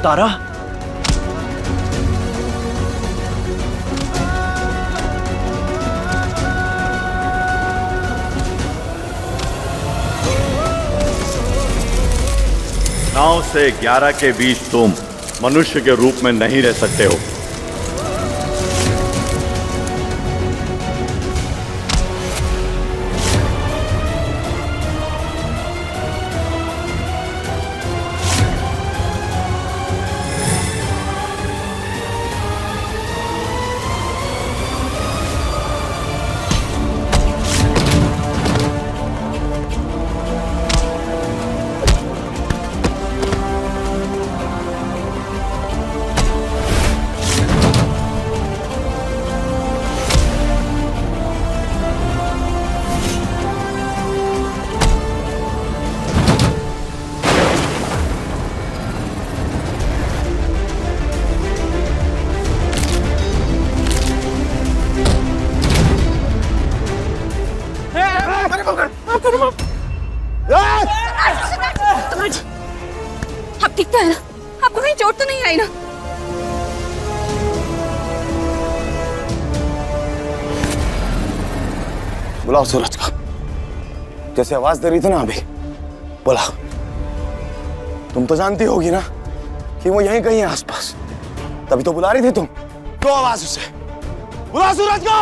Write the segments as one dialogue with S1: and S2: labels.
S1: तारा,
S2: नौ से 11 के बीच तुम मनुष्य के रूप में नहीं रह सकते हो।
S3: आप ठीक तो है ना? आपको कहीं चोट तो नहीं आई ना?
S4: बुलाओ सूरज को, जैसे आवाज दे रही थी ना अभी, बुलाओ। तुम तो जानती होगी ना कि वो यहीं कहीं है आसपास, तभी तो बुला रही थी तुम। तो आवाज उसे बुलाओ, सूरज को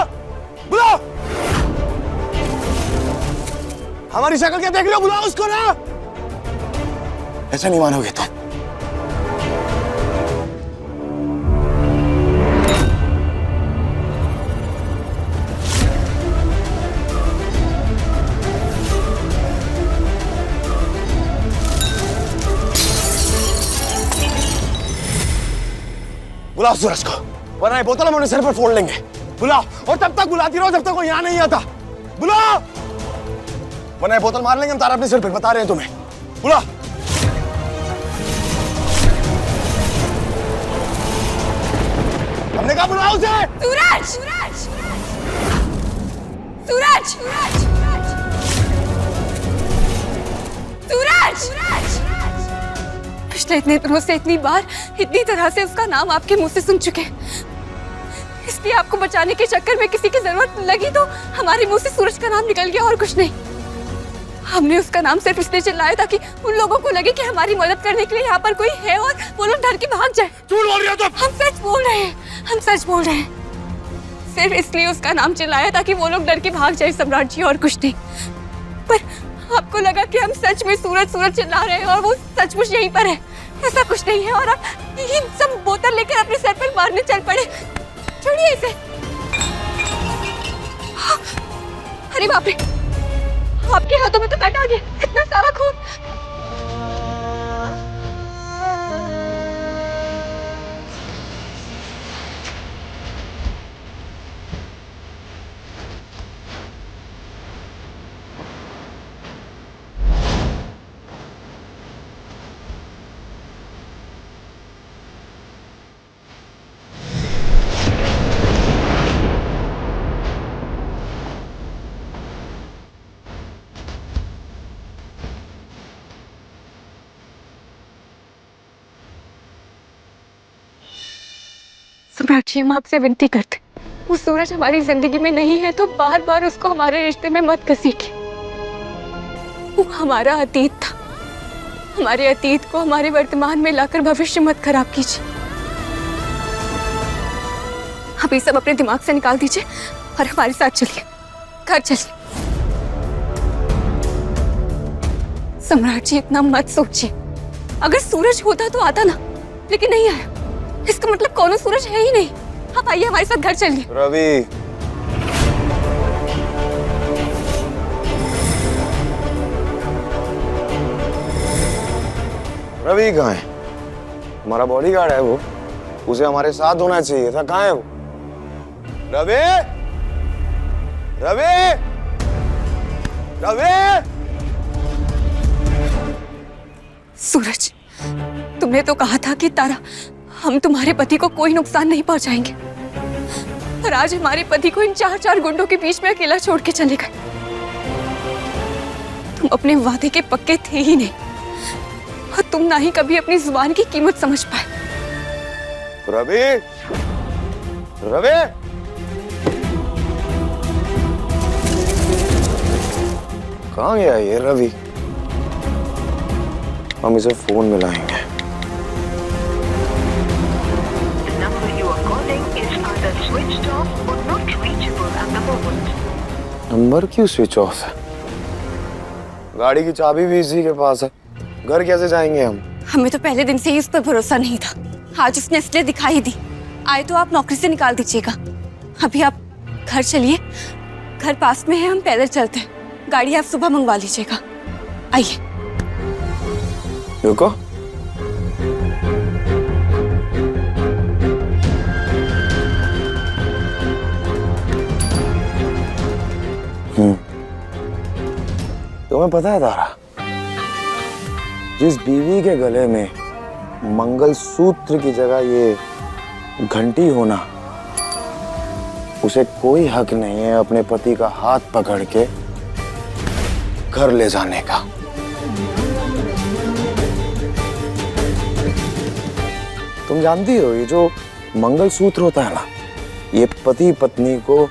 S4: बुलाओ। हमारी शक्ल क्या देख रहे हो? बुलाओ उसको ना। ऐसा नहीं मानोगे तुम। बुलाओ सूरज को, वरना ये बोतल हम उन्हें सिर पर फोड़ लेंगे। बुलाओ, और तब तक बुलाती रहो जब तक वो यहाँ नहीं आता। बुलाओ, वरना ये बोतल मार लेंगे हम तारा अपने सिर पर, बता रहे हैं तुम्हें। बुलाओ। हमने कहा बुलाओ उसे।
S3: सूरज! सूरज! सूरज! सूरज! सूरज! पिछले इतने दिनों से इतनी बार, इतनी तरह से उसका नाम आपके मुंह से सुन चुके हैं, इसलिए आपको बचाने के चक्कर में किसी की जरूरत लगी तो हमारे मुंह से सूरज का नाम निकल गया, और कुछ नहीं। हमने उसका नाम सिर्फ इसलिए चिल्लाया ताकि उन लोगों को लगे कि हमारी मदद करने के लिए यहाँ पर कोई है और वो लोग डर के भाग जाए।
S4: झूठ बोल रही हो तुम।
S3: हम सच बोल रहे हैं, हम सच बोल रहे हैं। सिर्फ इसलिए उसका नाम चिल्लाया ताकि वो लोग डर के भाग जाए, सम्राट जी, और कुछ नहीं। पर आपको लगा कि हम सच में सूरज सूरज चिल्ला रहे हैं और वो सचमुच यहीं पर है। ऐसा कुछ नहीं है, और आप ये सब बोतल लेकर अपने सर पर मारने चल पड़े। छोड़िए इसे। अरे बाप रे, आपके हाथों में तो कट आ गया, इतना सारा खून। सम्राट जी, हम आपसे विनती करते, वो सूरज हमारी जिंदगी में नहीं है तो बार बार उसको हमारे रिश्ते में मत घसीटिए। वो हमारा अतीत था, हमारे अतीत को हमारे वर्तमान में लाकर भविष्य मत खराब कीजिए। आप ये सब अपने दिमाग से निकाल दीजिए और हमारे साथ चलिए, घर चलिए। सम्राट जी, इतना मत सोचिए। अगर सूरज होता तो आता ना, लेकिन नहीं आया। इसका मतलब कौनो सूरज है ही नहीं। आप आइए, हमारे साथ घर चलिए।
S4: रवि, रवि कहाँ है? हमारा बॉडीगार्ड है वो, उसे हमारे साथ होना चाहिए था। कहाँ है वो? रवि, रवि, रवि।
S3: सूरज, तुमने तो कहा था कि तारा, हम तुम्हारे पति को कोई नुकसान नहीं पहुंचाएंगे, और आज हमारे पति को इन 4 गुंडों के बीच में अकेला छोड़ के चले गए। तुम अपने वादे के पक्के थे ही नहीं, और तुम ना ही कभी अपनी जुबान की कीमत समझ पाए।
S4: रवि, रवि, कहाँ गया ये रवि? हम इसे फोन मिलाएंगे।
S1: The number you are calling is either switched off or not reachable at the moment.
S4: Number क्यों स्विच ऑफ है? गाड़ी की चाबी भी इसी के पास है। घर कैसे जाएंगे हम?
S3: हमें तो पहले दिन से ही उस पर भरोसा नहीं था। आज उसने असलियत दिखाई दी। आए तो आप नौकरी से निकाल दीजिएगा। अभी आप घर चलिए, घर पास में है, हम पैदल चलते हैं। गाड़ी आप सुबह मंगवा लीजिएगा। आइए।
S4: रुको। तुम्हें पता है तारा, जिस बीवी के गले में मंगलसूत्र की जगह ये घंटी होना, उसे कोई हक नहीं है अपने पति का हाथ पकड़ के घर ले जाने का। तुम जानती हो ये जो मंगलसूत्र होता है ना, ये पति पत्नी को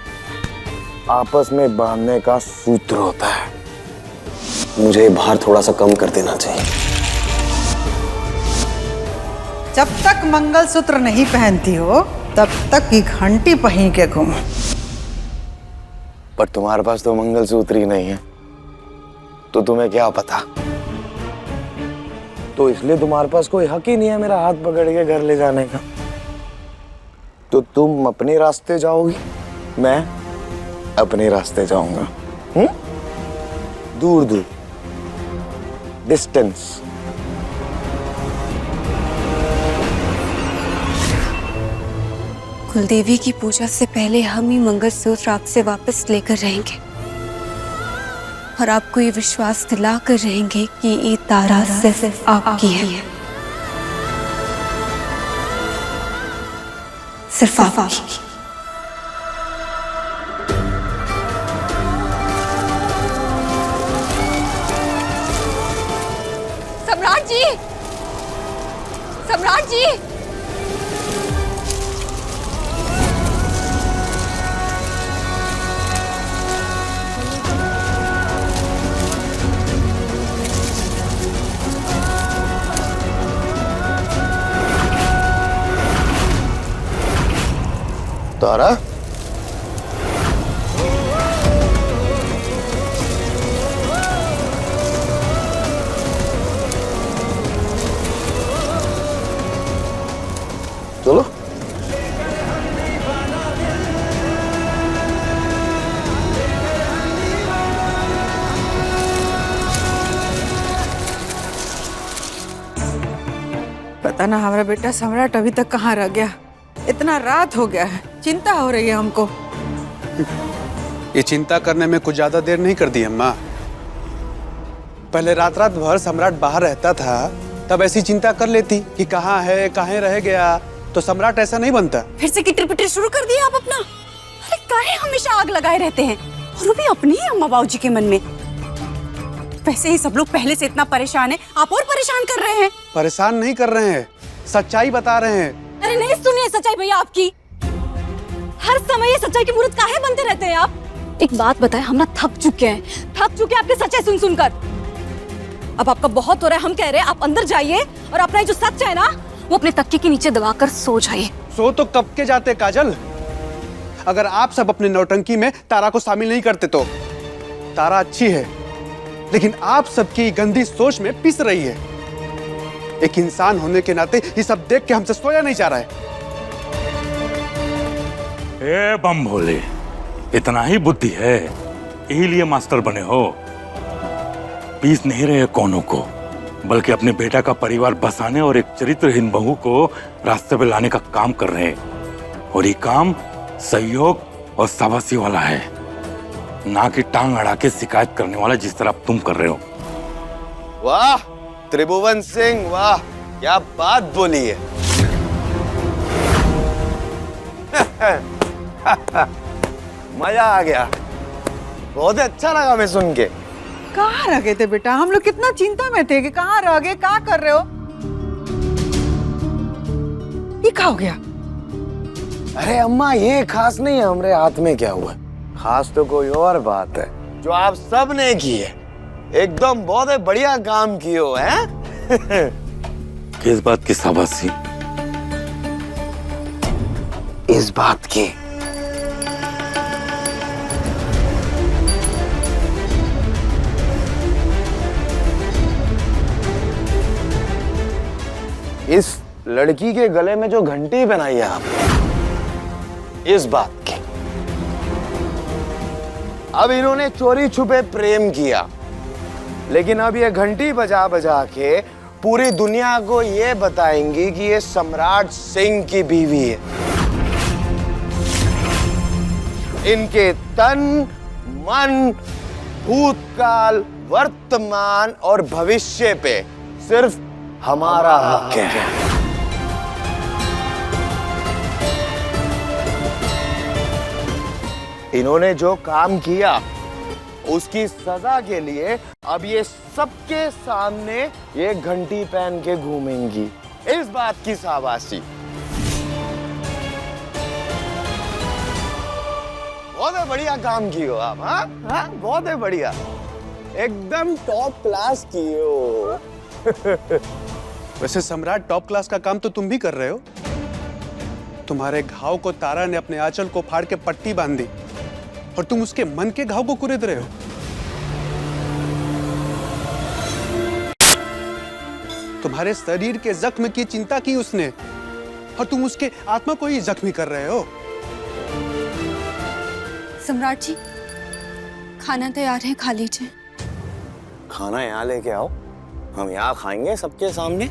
S4: आपस में बांधने का सूत्र होता है। मुझे भार थोड़ा सा कम कर देना चाहिए।
S5: जब तक मंगलसूत्र नहीं पहनती हो तब तक की घंटी पहन के घूम।
S4: पर तुम्हारे पास तो मंगलसूत्र ही नहीं है, तो तुम्हें क्या पता? तो इसलिए तुम्हारे पास कोई हक ही नहीं है मेरा हाथ पकड़ के घर ले जाने का। तो तुम अपने रास्ते जाओगी, मैं अपने रास्ते जाऊंगा। दूर दूर, डिस्टेंस।
S3: कुलदेवी की पूजा से पहले हम ही मंगलसूत्र आपसे वापस लेकर रहेंगे और आपको ये विश्वास दिलाकर रहेंगे कि ये तारा सिर्फ आपकी है, सिर्फ आपकी। सम्राट जी, सम्राट जी,
S4: तारा, चलो।
S5: पता ना हमारा बेटा सम्राट अभी तक कहाँ रह गया। इतना रात हो गया है, चिंता हो रही है हमको।
S6: ये चिंता करने में कुछ ज्यादा देर नहीं कर दी अम्मा। पहले रात रात भर सम्राट बाहर रहता था, तब ऐसी चिंता कर लेती कि कहाँ है, कहाँ रह गया, तो सम्राट ऐसा नहीं बनता।
S3: फिर से किटर पिटर शुरू कर दिया आप अपना। अरे काहे हमेशा आग लगाए रहते हैं, और वो भी अपनी अम्मा बाबूजी के मन में। वैसे ही सब लोग पहले से इतना परेशान है, आप और परेशान कर रहे हैं।
S6: परेशान नहीं कर रहे हैं, सच्चाई बता रहे हैं।
S3: अरे नहीं सुनिए सच्चाई भैया आपकी। हर समय ये सच्चाई की मूर्त काहे बनते रहते हैं आप? एक बात बताएं, हम ना थक चुके हैं आपके सच्चाई सुन सुनकर। अब आपका बहुत हो रहा है, हम कह रहे हैं आप अंदर जाइए और अपना जो सच है ना, वो अपने तकिए के नीचे दबाकर सो जाइए।
S6: सो तो कब के जाते काजल। अगर आप सब अपने नौटंकी में तारा को शामिल नहीं करते तो। तारा अच्छी है, लेकिन आप सबकी गंदी सोच में पिस रही है। एक इंसान होने के नाते ये सब देख के हमसे सोया नहीं जा रहा है।
S7: ए बम भोले, इतना ही बुद्धि है, यही लिए मास्टर बने हो। पीस नहीं रहे कौनों को, बल्कि अपने बेटा का परिवार बसाने और एक चरित्रहीन बहू को रास्ते पे लाने का काम कर रहे हैं। और ये काम सहयोग और शाबाशी वाला है, ना कि टांग अड़ा के शिकायत करने वाला, जिस तरह तुम कर रहे हो।
S4: वाह त्रिभुवन सिंह, वाह क्या बात बोली है। मजा आ गया, बहुत अच्छा लगा मैं सुन के।
S5: कहाँ रह गए थे बेटा? हम लोग कितना चिंता में थे कि कहाँ रह गए, क्या कर रहे हो। ये क्या हो गया?
S4: अरे अम्मा ये खास नहीं है, हमारे हाथ में क्या हुआ, खास तो कोई और बात है जो आप सब ने की है। एकदम बहुत ही बढ़िया काम किए हो हैं?
S7: किस बात की शाबाशी?
S4: इस बात की। इस लड़की के गले में जो घंटी पहनाई है आपने, इस बात की। अब इन्होंने चोरी छुपे प्रेम किया, लेकिन अब ये घंटी बजा बजा के पूरी दुनिया को ये बताएंगी कि ये सम्राट सिंह की बीवी है। इनके तन, मन, भूतकाल, वर्तमान और भविष्य पे सिर्फ हमारा हक है। इन्होंने जो काम किया उसकी सजा के लिए अब ये सबके सामने ये घंटी पहन के घूमेंगी, इस बात की शाबाशी। बहुत ही बढ़िया काम किए हो आप। हाँ हाँ, बहुत ही बढ़िया, एकदम टॉप क्लास किए हो।
S6: वैसे सम्राट, टॉप क्लास का काम तो तुम भी कर रहे हो। तुम्हारे घाव को तारा ने अपने आंचल को फाड़ के पट्टी बांध दी और तुम उसके मन के घाव को कुरेद रहे हो। तुम्हारे शरीर के जख्म की चिंता की उसने और तुम उसके आत्मा को ही जख्मी कर रहे हो।
S3: सम्राट जी, खाना तैयार है, खा लीजिए।
S4: खाना यहाँ लेके आओ, हम यहाँ खाएंगे सबके सामने।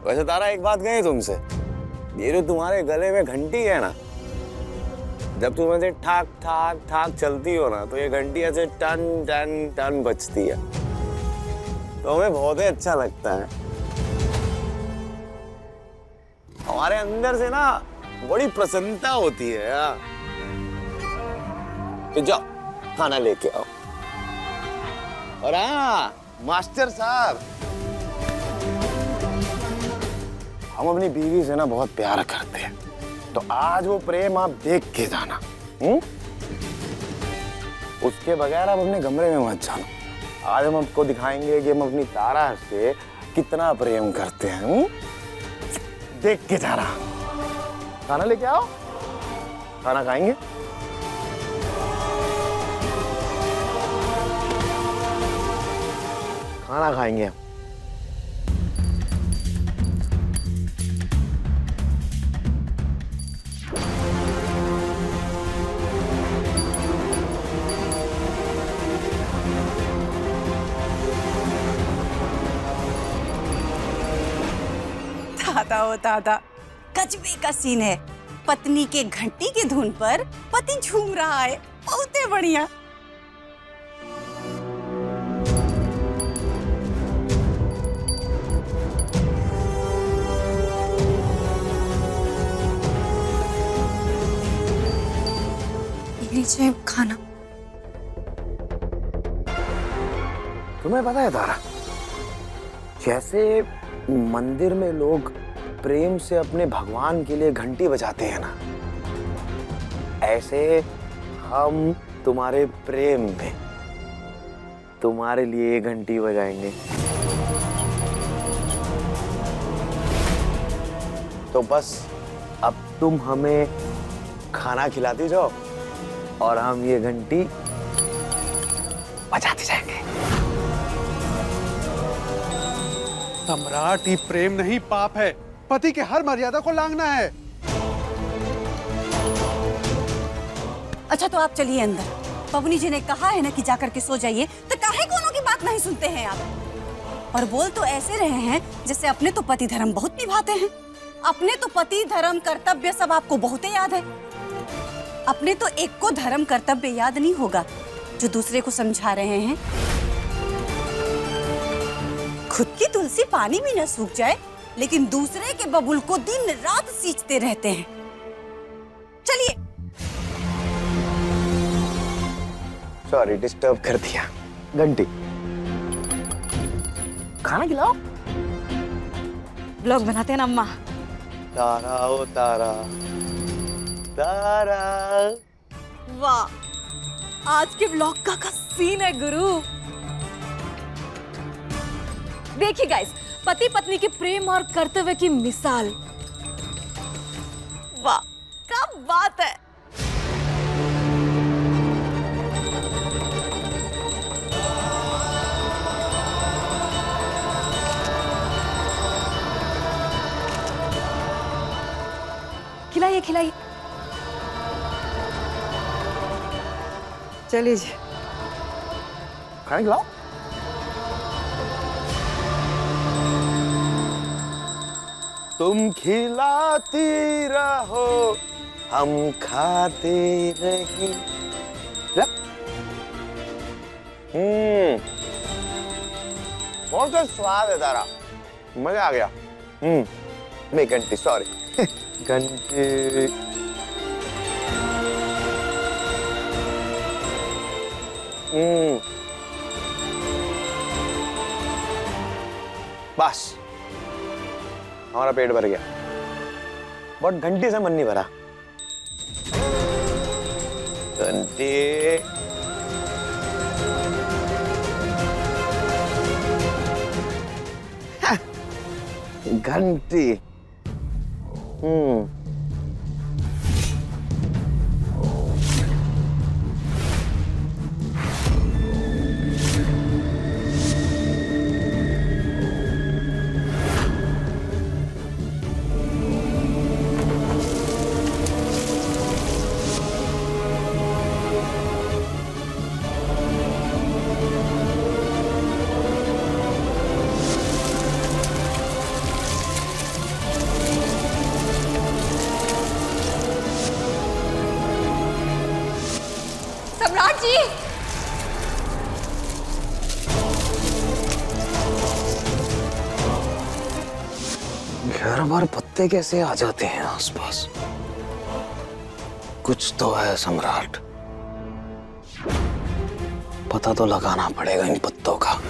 S4: वैसे तारा एक बात कही तुमसे, ये जो तुम्हारे गले में घंटी है ना, जब तुम ऐसे ठाक ठाक ठाक चलती हो ना, तो ये घंटी ऐसे टन टन टन बजती है, तो हमें बहुत ही अच्छा लगता है। हमारे अंदर से ना बड़ी प्रसन्नता होती है यार। तो जाओ खाना लेके आओ। और हाँ मास्टर साहब, हम अपनी बीवी से ना बहुत प्यार करते हैं, तो आज वो प्रेम आप देख के जाना। उसके बगैर आप अपने कमरे में मत जाना। आज हम आपको दिखाएंगे कि हम अपनी तारा से कितना प्रेम करते हैं। देख के जाना। खाना लेके आओ, खाना खाएंगे। खाना खाएंगे।
S8: दादा ओ दादा, गजबे का सीन है। पत्नी के घंटी की धुन पर पति झूम रहा है, बहुत ही बढ़िया।
S3: लीजिए खाना।
S4: तुम्हें पता है तारा, जैसे मंदिर में लोग प्रेम से अपने भगवान के लिए घंटी बजाते हैं ना, ऐसे हम तुम्हारे प्रेम में तुम्हारे लिए घंटी बजाएंगे। तो बस अब तुम हमें खाना खिलाती जाओ और हम ये घंटी बजाते जाएंगे।
S6: सम्राट, ये प्रेम नहीं पाप है। पति के हर मर्यादा को लांघना है।
S8: अच्छा तो आप चलिए अंदर। पवनी जी ने कहा है ना कि जाकर के सो जाइए, तो काहे कोनो की बात नहीं सुनते हैं आप। और बोल तो ऐसे रहे हैं जैसे अपने तो पति धर्म बहुत निभाते हैं। अपने तो पति धर्म कर्तव्य सब आपको बहुत याद है। अपने तो एक को धर्म कर्तव्य याद नहीं होगा जो दूसरे को समझा रहे हैं। खुद की तुलसी पानी भी न सूख जाए, लेकिन दूसरे के बबुल को दिन रात सींचते रहते हैं। चलिए।
S4: सॉरी डिस्टर्ब कर दिया। घंटी, खाना खिलाओ।
S5: ब्लॉग बनाते हैं ना अम्मा,
S4: तारा ओ तारा, तारा।
S8: वाह, आज के ब्लॉग का सीन है गुरु। देखिए गाइस, पति पत्नी के प्रेम और कर्तव्य की मिसाल। वाह, क्या बात है। खिलाइए खिलाइए।
S5: चलिए जी।
S4: खाने खिलाओ। तुम खिलाती रहो, हम खाते रही। बहुत सा स्वाद है तारा, मजा आ गया। नहीं घंटी, सॉरी घंटी। बस हमारा पेट भर गया, बट घंटी से मन नहीं भरा। घंटी घंटी।
S3: सम्राट जी,
S4: घर भर पत्ते कैसे आ जाते हैं आसपास? कुछ तो है सम्राट, पता तो लगाना पड़ेगा इन पत्तों का।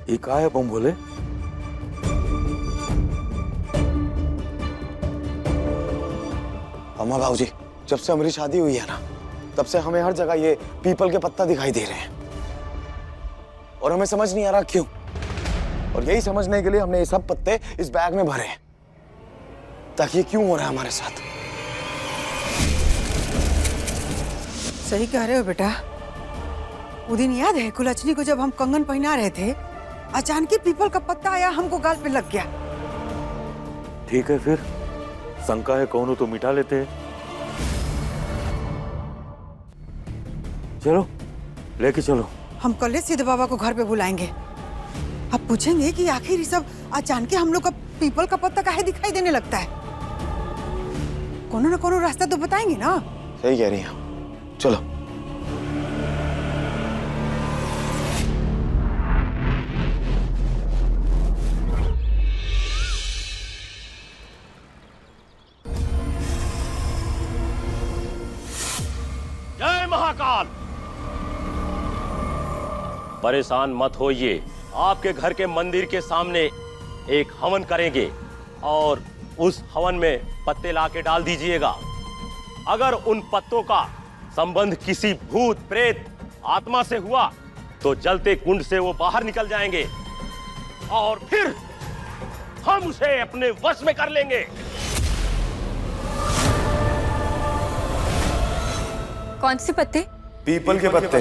S2: ये कहा है बम भोले?
S4: अम्मा भाऊजी, जब से हमारी शादी हुई है ना, तब से हमें हर जगह ये पीपल के पत्ता दिखाई दे रहे हैं और हमें समझ नहीं आ रहा क्यों। और यही समझने के लिए हमने ये सब पत्ते इस बैग में भरे हैं, ताकि ये क्यों हो रहा है हमारे साथ।
S5: सही कह रहे हो बेटा। वो दिन याद है कुलच्छनी को जब हम कंगन पहना रहे थे, अचानक ही पीपल का पत्ता आया, हमको गाल पे लग गया।
S2: ठीक है, फिर शंका है कौन हो तो मिटा लेते हैं। चलो लेके चलो।
S5: हम कल सीधे बाबा को घर पे बुलाएंगे। अब पूछेंगे कि आखिर ये सब अचानक हम लोग का पीपल का पत्ता काहे दिखाई देने लगता है। कोनो ना कोनो रास्ता तो बताएंगे ना।
S4: सही कह रही हैं, चलो।
S9: जय महाकाल। परेशान मत होइए, आपके घर के मंदिर के सामने एक हवन करेंगे और उस हवन में पत्ते लाके डाल दीजिएगा। अगर उन पत्तों का संबंध किसी भूत प्रेत आत्मा से हुआ तो जलते कुंड से वो बाहर निकल जाएंगे और फिर हम उसे अपने वश में कर लेंगे।
S3: कौन से पत्ते?
S4: पीपल के पत्ते।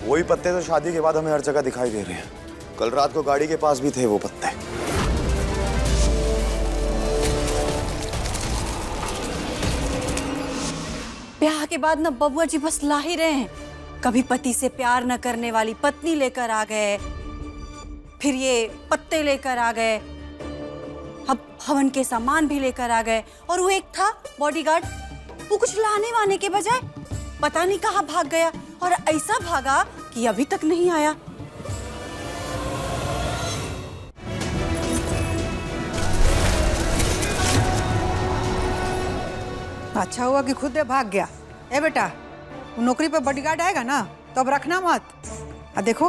S4: वही पत्ते तो शादी के बाद हमें हर जगह दिखाई दे रहे हैं। कल रात को गाड़ी के पास भी थे वो पत्ते।
S8: ब्याह के बाद ना बबुआ जी बस ला ही रहे हैं। कभी पति से प्यार न करने वाली पत्नी लेकर आ गए, फिर ये पत्ते लेकर आ गए, अब हवन के सामान भी लेकर आ गए। और वो एक था बॉडीगार्ड, वो कुछ लाने वाने के बजाय पता नहीं कहाँ भाग गया, और ऐसा भागा कि अभी तक नहीं आया।
S5: अच्छा हुआ कि खुद भाग गया। ए बेटा, वो नौकरी पे बॉडीगार्ड आएगा ना तो अब रखना मत। देखो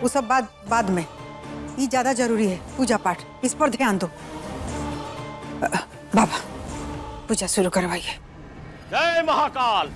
S5: वो सब बाद में, ये ज्यादा जरूरी है। पूजा पाठ इस पर ध्यान दो। बाबा पूजा शुरू करवाइए।
S9: जय महाकाल।